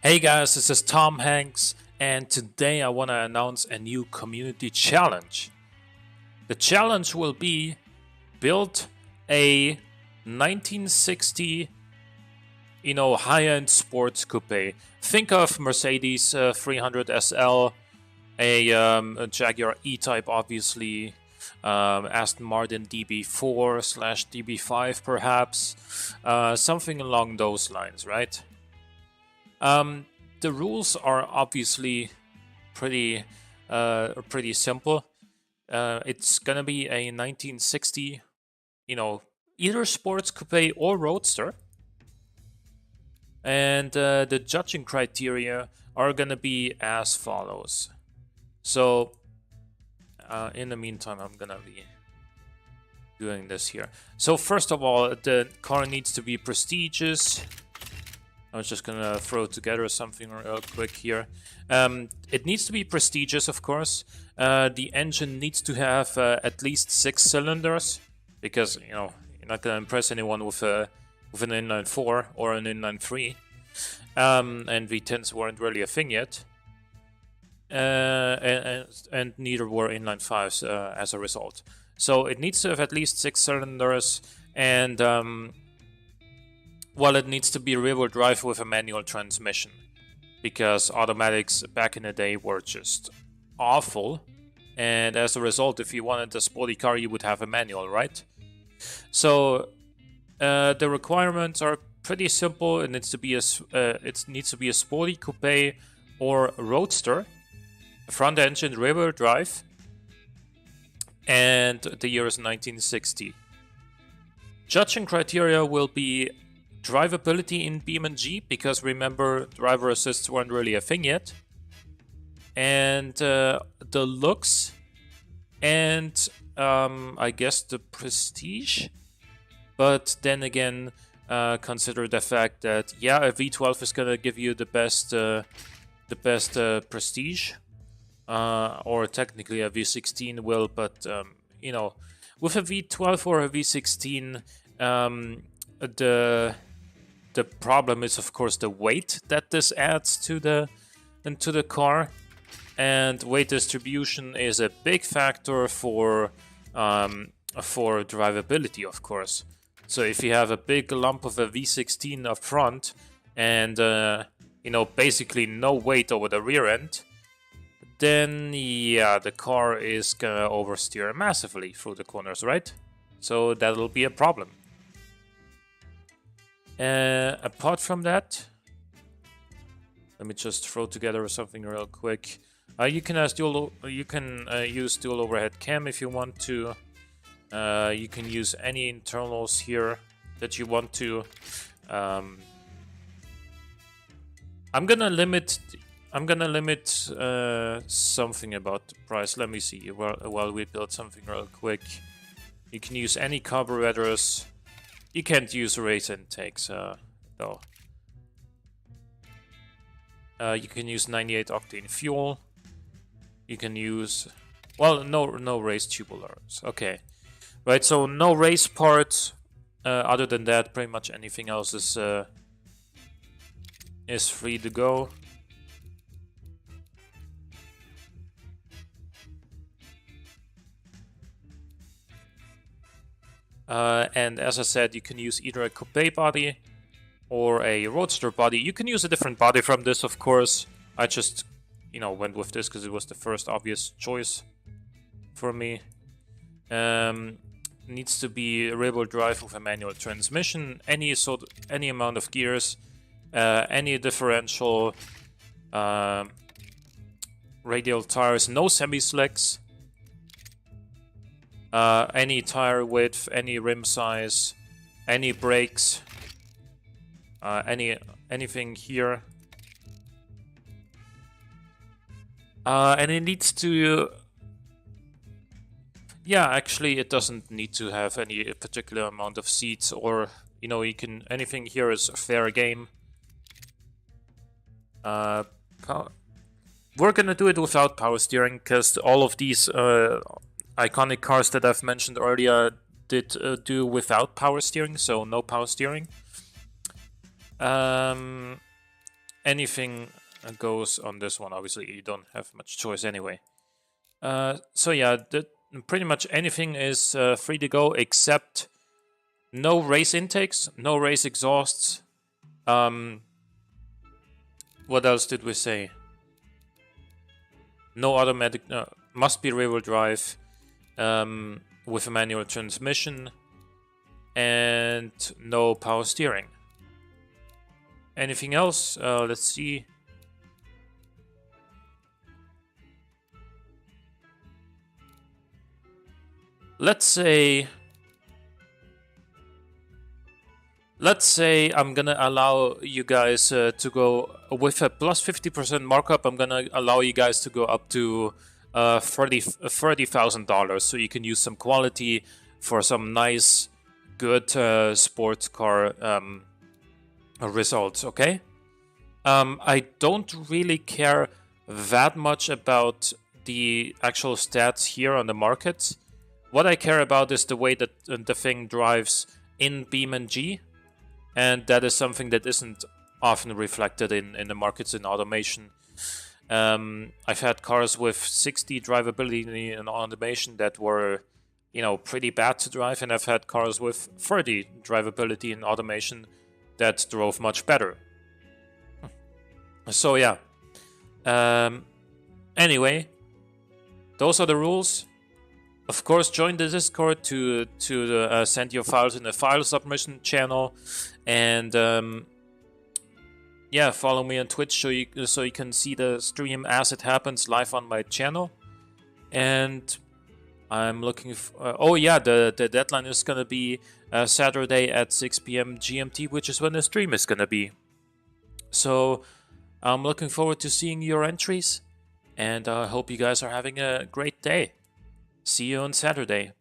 Hey guys, this is Tom Hanks, and today I want to announce a new community challenge. The challenge will be build a 1960, high-end sports coupe. Think of Mercedes 300 SL, a Jaguar E Type, obviously, Aston Martin DB4/DB5, perhaps, something along those lines, right? Um, the rules are obviously pretty pretty simple. It's gonna be a 1960, either sports coupe or roadster, and the judging criteria are gonna be as follows. So, in the meantime, I'm gonna be doing this here. So first of all, the car needs to be prestigious. I was just gonna throw together something real quick here. It needs to be prestigious, of course. The engine needs to have at least 6 cylinders, because you're not gonna impress anyone with an inline 4 or an inline 3. And V10s weren't really a thing yet, and neither were inline 5s as a result. So it needs to have at least 6 cylinders, and well, it needs to be rear-wheel drive with a manual transmission, because automatics back in the day were just awful, and as a result, if you wanted a sporty car, you would have a manual, right? So the requirements are pretty simple. It needs to be a sporty coupe or roadster, front engine rear-wheel drive, and the year is 1960. Judging criteria will be drivability in BeamNG, because remember, driver assists weren't really a thing yet, and the looks, and I guess the prestige. But then again, consider the fact that a V12 is gonna give you the best prestige, or technically a V16 will, but with a V12 or a V16, the problem is, of course, the weight that this adds to the car, and weight distribution is a big factor for drivability, of course. So if you have a big lump of a V16 up front and basically no weight over the rear end, then the car is gonna oversteer massively through the corners, right? So that'll be a problem. Apart from that, let me just throw together something real quick. You can use dual overhead cam if you want to. You can use any internals here that you want to. I'm gonna limit something about the price. Let me see while we build something real quick. You can use any carburetors. You can't use race intakes, though. You can use 98 octane fuel. You can use, well, no race tubulars. Okay, right. So no race parts. Other than that, pretty much anything else is free to go. And as I said, you can use either a coupe body or a roadster body. You can use a different body from this, of course. I just, went with this because it was the first obvious choice for me. Needs to be a rear-wheel drive with a manual transmission, any amount of gears, any differential, radial tires, no semi-slicks. Any tire width, any rim size, any brakes, anything here, and it needs to. Actually, it doesn't need to have any particular amount of seats, or anything here is fair game. We're gonna do it without power steering, because all of these iconic cars that I've mentioned earlier did do without power steering, so no power steering. anything goes on this one. Obviously, you don't have much choice anyway. So yeah, pretty much anything is free to go except no race intakes, no race exhausts. What else did we say? No automatic, must be rear-wheel drive with a manual transmission, and no power steering. Anything else? Let's see. Let's say I'm gonna allow you guys to go with a plus 50% markup. I'm gonna allow you guys to go up to $30,000, so you can use some quality for some nice, good sports car results. Okay. I don't really care that much about the actual stats here on the market. What I care about is the way that the thing drives in BeamNG, and that is something that isn't often reflected in the markets in automation. I've had cars with 60 drivability and automation that were, pretty bad to drive, and I've had cars with 30 drivability and automation that drove much better. So yeah. Anyway, those are the rules. Of course, join the Discord to send your files in the file submission channel, and yeah, follow me on Twitch so you can see the stream as it happens live on my channel. And I'm looking for, oh yeah, the deadline is gonna be Saturday at 6 p.m. GMT, which is when the stream is gonna be. So I'm looking forward to seeing your entries, and I hope you guys are having a great day. See you on Saturday.